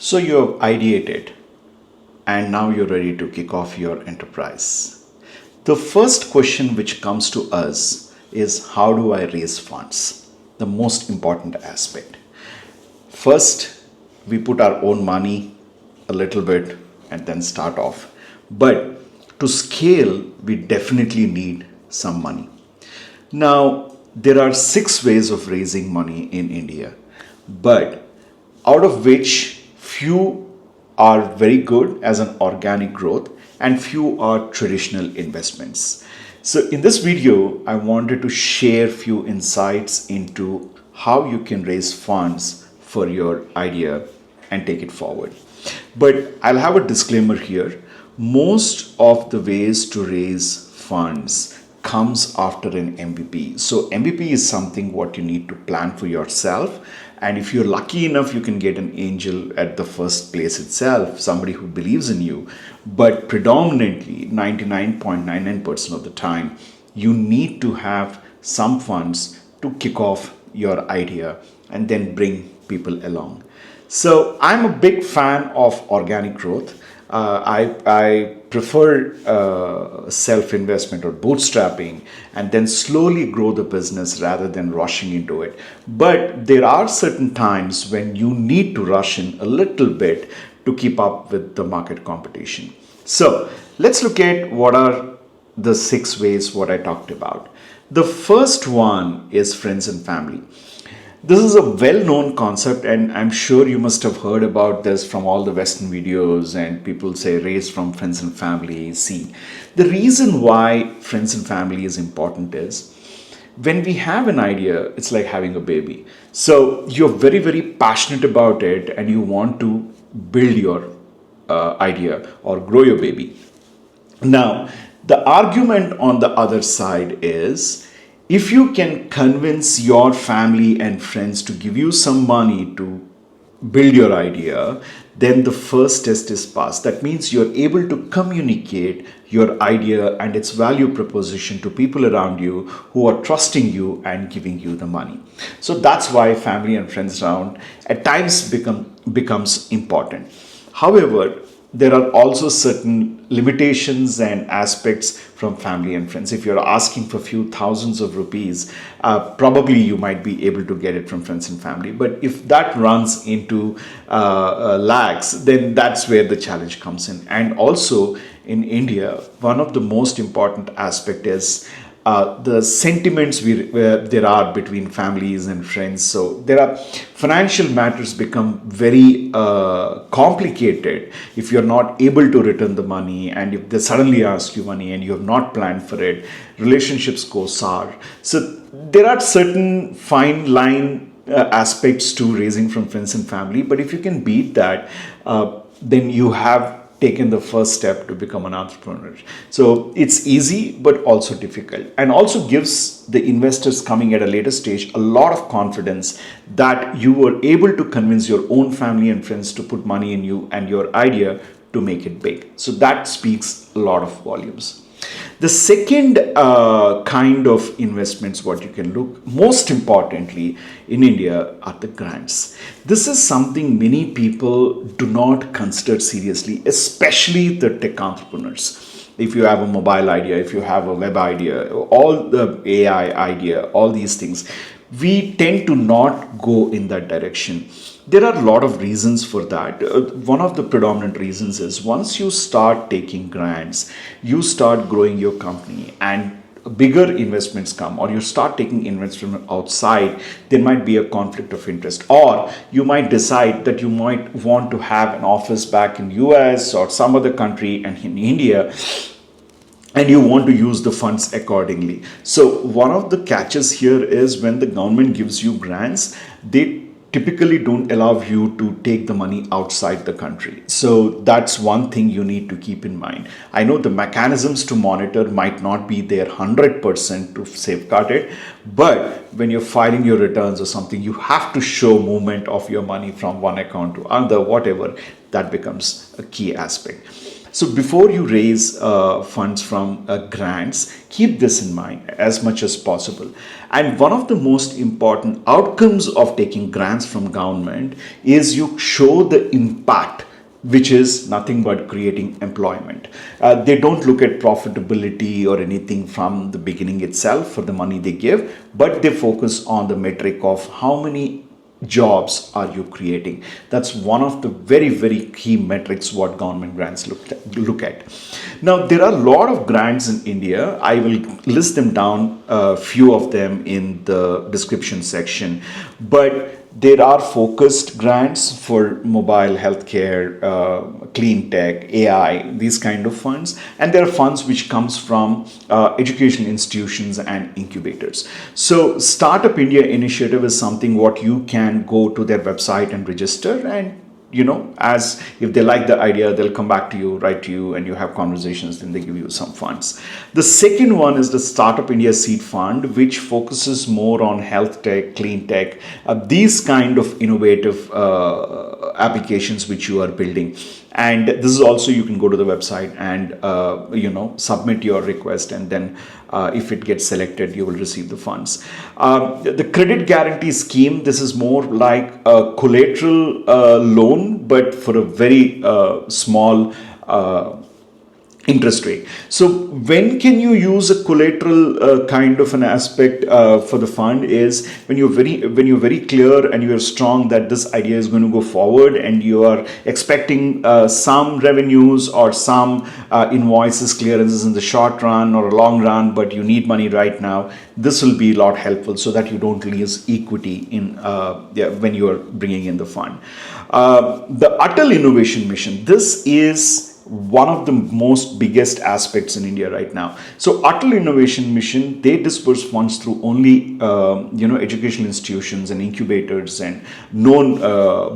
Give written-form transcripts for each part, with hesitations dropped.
So you have ideated and now you're ready to kick off your enterprise. The first question which comes to us is, how do I raise funds? The most important aspect. First, we put our own money a little bit and then start off. But to scale, we definitely need some money. Now, there are 6 ways of raising money in India, but out of which few are very good as an organic growth and few are traditional investments. So in this video, I wanted to share few insights into how you can raise funds for your idea and take it forward. But I'll have a disclaimer here. Most of the ways to raise funds comes after an MVP. So MVP is something what you need to plan for yourself. And if you're lucky enough, you can get an angel at the first place itself, somebody who believes in you. But predominantly, 99.99% of the time, you need to have some funds to kick off your idea and then bring people along. So I'm a big fan of organic growth. I prefer self-investment or bootstrapping and then slowly grow the business rather than rushing into it. But there are certain times when you need to rush in a little bit to keep up with the market competition. So let's look at what are the 6 ways what I talked about. The first one is friends and family. This is a well-known concept, and I'm sure you must have heard about this from all the Western videos, and people say raise from friends and family. See, the reason why friends and family is important is when we have an idea, it's like having a baby. So you're very, very passionate about it and you want to build your idea or grow your baby. Now, the argument on the other side is, if you can convince your family and friends to give you some money to build your idea, then the first test is passed. That means you're able to communicate your idea and its value proposition to people around you who are trusting you and giving you the money. So that's why family and friends around at times becomes important. However, there are also certain limitations and aspects from family and friends. If you're asking for a few thousands of rupees, probably you might be able to get it from friends and family. But if that runs into lakhs, then that's where the challenge comes in. And also in India, one of the most important aspect is the sentiments there are between families and friends. So there are financial matters become very complicated if you're not able to return the money, and if they suddenly ask you money and you have not planned for it, relationships go sour. So there are certain fine line aspects to raising from friends and family, but if you can beat that, then you have taken the first step to become an entrepreneur. So it's easy but also difficult, and also gives the investors coming at a later stage a lot of confidence that you were able to convince your own family and friends to put money in you and your idea to make it big. So that speaks a lot of volumes. The second kind of investments what you can look most importantly in India are the grants. This is something many people do not consider seriously, especially the tech entrepreneurs. If you have a mobile idea, if you have a web idea, all the AI idea, all these things, we tend to not go in that direction. There are a lot of reasons for that. One of the predominant reasons is, once you start taking grants, you start growing your company and bigger investments come, or you start taking investment from outside, there might be a conflict of interest, or you might decide that you might want to have an office back in US or some other country and in India, and you want to use the funds accordingly. So one of the catches here is, when the government gives you grants, they typically don't allow you to take the money outside the country. So that's one thing you need to keep in mind. I know the mechanisms to monitor might not be there 100% to safeguard it, but when you're filing your returns or something, you have to show movement of your money from one account to another, whatever, that becomes a key aspect. So before you raise funds from grants, keep this in mind as much as possible. And one of the most important outcomes of taking grants from government is you show the impact, which is nothing but creating employment. They don't look at profitability or anything from the beginning itself for the money they give, but they focus on the metric of how many jobs are you creating. That's one of the very, very key metrics what government grants look at. Now, there are a lot of grants in India. I will list them down, a few of them in the description section, but there are focused grants for mobile healthcare, clean tech, AI, these kind of funds. And there are funds which comes from educational institutions and incubators. So Startup India initiative is something what you can go to their website and register, and as if they like the idea, they'll come back to you, write to you, and you have conversations, then they give you some funds. The second one is the Startup India Seed Fund, which focuses more on health tech, clean tech, these kind of innovative applications which you are building. And this is also, you can go to the website and submit your request, and then if it gets selected, you will receive the funds. The credit guarantee scheme, this is more like a collateral loan, but for a very small interest rate. So when can you use a collateral kind of an aspect for the fund is when you're very clear and you're strong that this idea is going to go forward, and you are expecting some revenues or some invoices clearances in the short run or a long run, but you need money right now. This will be a lot helpful so that you don't lose equity in when you are bringing in the fund. The Atal Innovation Mission, this is one of the most biggest aspects in India right now. So Atal Innovation Mission, they disperse funds through only educational institutions and incubators and known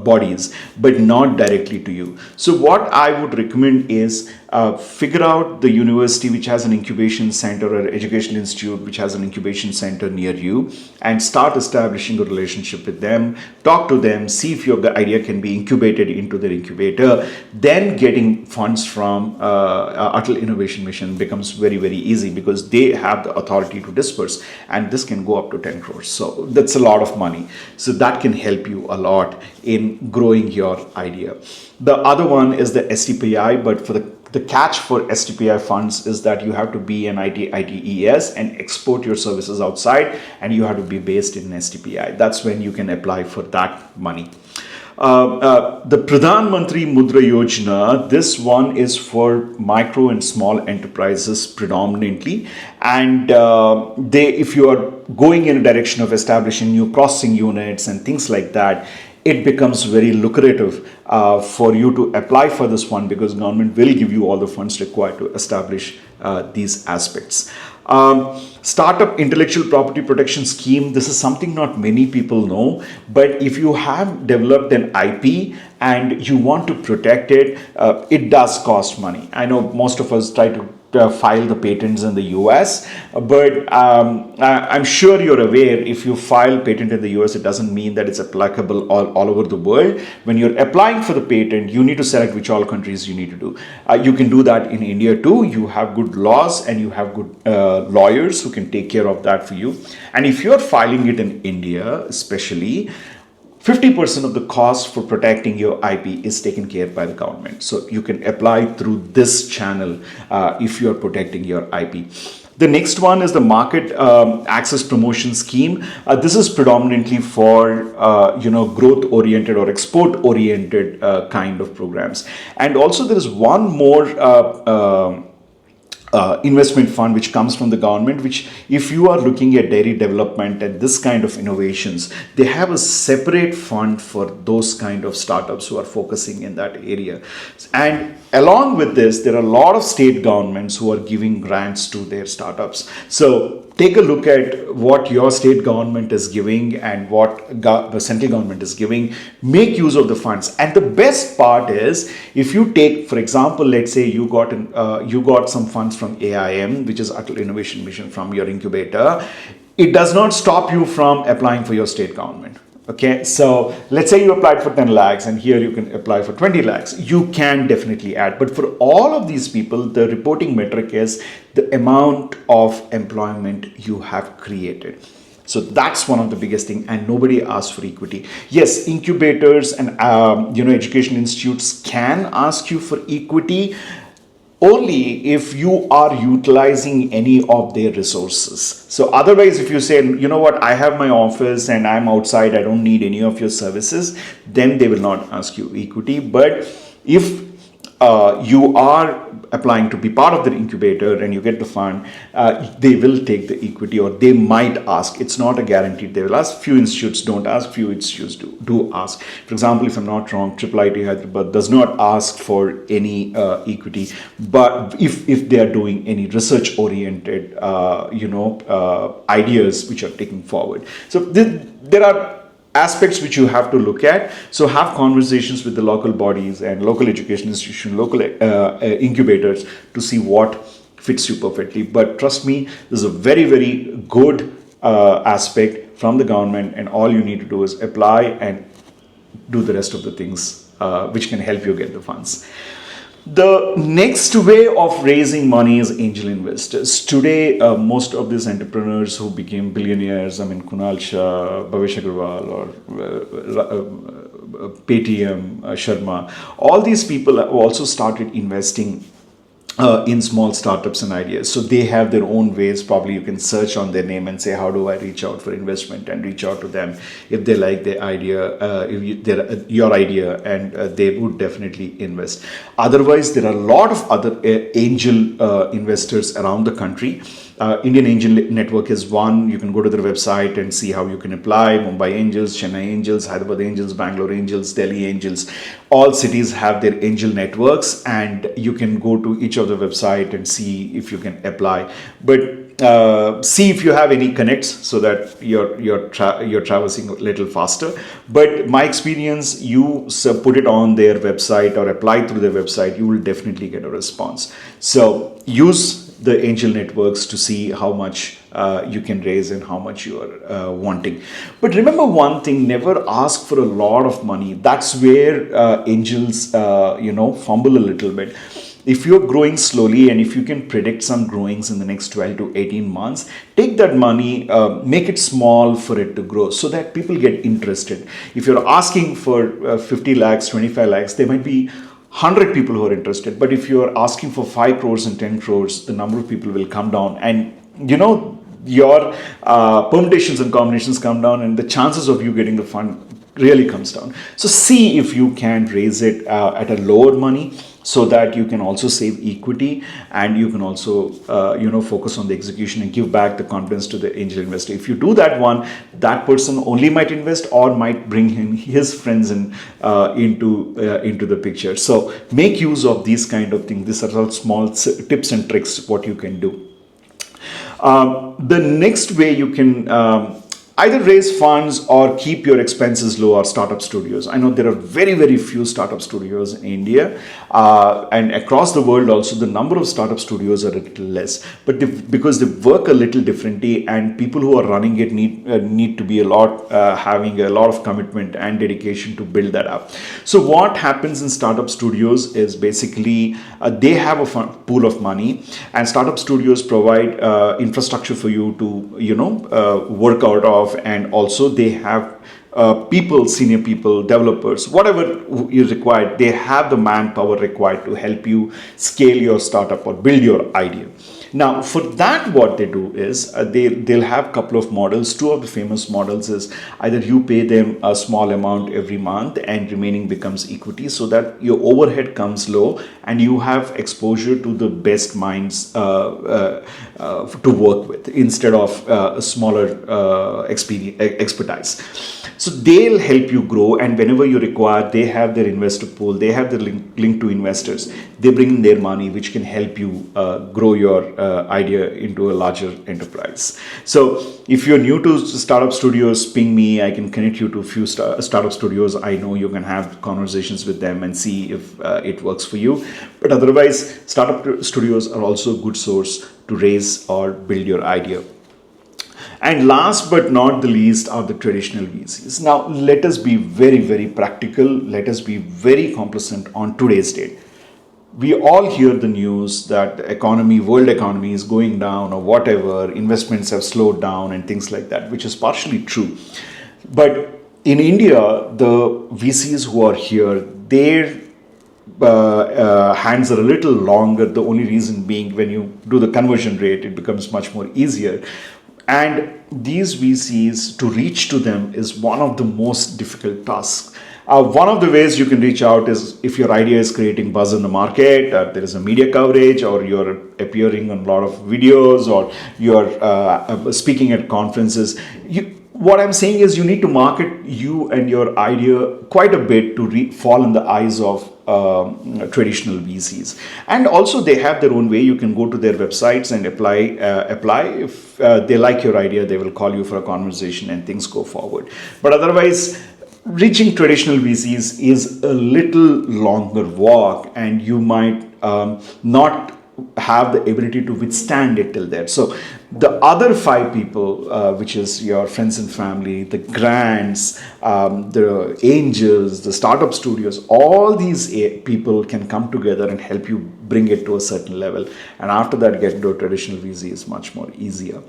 bodies, but not directly to you. So what I would recommend is figure out the university which has an incubation center, or educational institute which has an incubation center near you, and start establishing a relationship with them. Talk to them, see if your idea can be incubated into their incubator. Then getting funds from Atal Innovation Mission becomes very, very easy, because they have the authority to disperse, and this can go up to 10 crores. So that's a lot of money. So that can help you a lot in growing your idea. The other one is the STPI, but for the catch for STPI funds is that you have to be an ITES and export your services outside, and you have to be based in STPI. That's when you can apply for that money. The Pradhan Mantri Mudra Yojana, this one is for micro and small enterprises predominantly, and if you are going in a direction of establishing new processing units and things like that, it becomes very lucrative for you to apply for this fund, because government will give you all the funds required to establish these aspects. Startup Intellectual Property Protection Scheme, this is something not many people know, but if you have developed an IP and you want to protect it, it does cost money. I know most of us try to file the patents in the US, but I'm sure you're aware, if you file patent in the US, it doesn't mean that it's applicable all over the world. When you're applying for the patent, you need to select which all countries you need to do. You can do that in India too. You have good laws and you have good lawyers who can take care of that for you. And if you're filing it in India, especially, 50% of the cost for protecting your IP is taken care by the government. So you can apply through this channel if you are protecting your IP. The next one is the Market Access Promotion Scheme. This is predominantly for growth-oriented or export-oriented kind of programs. And also there is one more investment fund which comes from the government, which if you are looking at dairy development and this kind of innovations, they have a separate fund for those kind of startups who are focusing in that area. And along with this, there are a lot of state governments who are giving grants to their startups. So take a look at what your state government is giving and what the central government is giving. Make use of the funds. And the best part is, if you take, for example, let's say you got some funds from AIM, which is Atal Innovation Mission, from your incubator, it does not stop you from applying for your state government. Okay, so let's say you applied for 10 lakhs and here you can apply for 20 lakhs. You can definitely add. But for all of these people, the reporting metric is the amount of employment you have created. So that's one of the biggest thing, and nobody asks for equity. Yes, incubators and education institutes can ask you for equity, only if you are utilizing any of their resources. So otherwise, if you say, you know what, I have my office and I'm outside, I don't need any of your services, then they will not ask you equity. But if you are applying to be part of the incubator and you get the fund, they will take the equity, or they might ask. It's not a guaranteed they will ask. Few institutes don't ask, few institutes do ask. For example, if I'm not wrong, IIIT Hyderabad does not ask for any equity, but if they are doing any research oriented ideas which are taken forward. So there are aspects which you have to look at. So have conversations with the local bodies and local education institutions, local incubators, to see what fits you perfectly. But trust me, this is a very, very good aspect from the government, and all you need to do is apply and do the rest of the things which can help you get the funds. The next way of raising money is angel investors. Today, most of these entrepreneurs who became billionaires, I mean, Kunal Shah, Bhavesh Agrawal, or Paytm, Sharma, all these people have also started investing in small startups and ideas. So they have their own ways. Probably you can search on their name and say, how do I reach out for investment, and reach out to them if they like their idea, your idea, and they would definitely invest. Otherwise, there are a lot of other angel investors around the country. Indian Angel Network is one. You can go to their website and see how you can apply. Mumbai Angels, Chennai Angels, Hyderabad Angels, Bangalore Angels, Delhi Angels. All cities have their angel networks, and you can go to each of the website and see if you can apply. But see if you have any connects, so that you're traversing a little faster. But my experience, you put it on their website or apply through their website, you will definitely get a response. So use the angel networks to see how much you can raise and how much you are wanting. But remember one thing, never ask for a lot of money. That's where angels fumble a little bit. If you're growing slowly, and if you can predict some growings in the next 12 to 18 months, take that money, make it small for it to grow, so that people get interested. If you're asking for 50 lakhs, 25 lakhs, there might be 100 people who are interested. But if you're asking for 5 crores and 10 crores, the number of people will come down, and your permutations and combinations come down, and the chances of you getting the fund really comes down. So see if you can raise it at a lower money, so that you can also save equity, and you can also focus on the execution and give back the confidence to the angel investor. If you do that one, that person only might invest, or might bring his friends into the picture. So make use of these kind of things. These are all small tips and tricks what you can do. The next way you can either raise funds or keep your expenses low are startup studios. I know there are very, very few startup studios in India, and across the world also the number of startup studios are a little less. But because they work a little differently, and people who are running it need to be having a lot of commitment and dedication to build that up. So what happens in startup studios is basically they have a pool of money, and startup studios provide infrastructure for you to work out of. And also they have people, senior people, developers, whatever is required. They have the manpower required to help you scale your startup or build your idea. Now, for that, what they do is they'll have a couple of models. Two of the famous models is either you pay them a small amount every month and remaining becomes equity, so that your overhead comes low and you have exposure to the best minds to work with, instead of a smaller expertise. So they'll help you grow, and whenever you require, they have their investor pool, they have the link to investors. They bring in their money, which can help you grow your idea into a larger enterprise. So if you're new to startup studios, ping me. I can connect you to a few startup studios. I know you can have conversations with them and see if it works for you. But otherwise, startup studios are also a good source to raise or build your idea. And last but not the least are the traditional VCs. Now, let us be very, very practical. Let us be very complacent on today's date. We all hear the news that the economy, world economy is going down or whatever, investments have slowed down and things like that, which is partially true. But in India, the VCs who are here, their hands are a little longer. The only reason being, when you do the conversion rate, it becomes much more easier. And these VCs, to reach to them is one of the most difficult tasks. One of the ways you can reach out is if your idea is creating buzz in the market, there is a media coverage, or you're appearing on a lot of videos, or you're speaking at conferences. What I'm saying is you need to market you and your idea quite a bit to fall in the eyes of traditional VCs. And also they have their own way. You can go to their websites and apply. If they like your idea, they will call you for a conversation and things go forward. But otherwise, reaching traditional VCs is a little longer walk, and you might not have the ability to withstand it till there. So the other 5 people, which is your friends and family, the grants, the angels, the startup studios, all these people can come together and help you bring it to a certain level. And after that, get into a traditional VC is much more easier.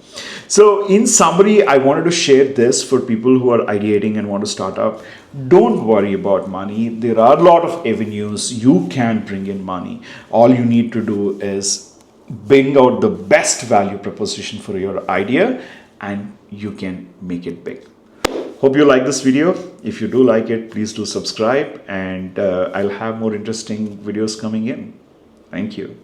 So in summary, I wanted to share this for people who are ideating and want to start up. Don't worry about money. There are a lot of avenues you can bring in money. All you need to do is bring out the best value proposition for your idea, and you can make it big. Hope you like this video. If you do like it, please do subscribe, and I'll have more interesting videos coming in. Thank you.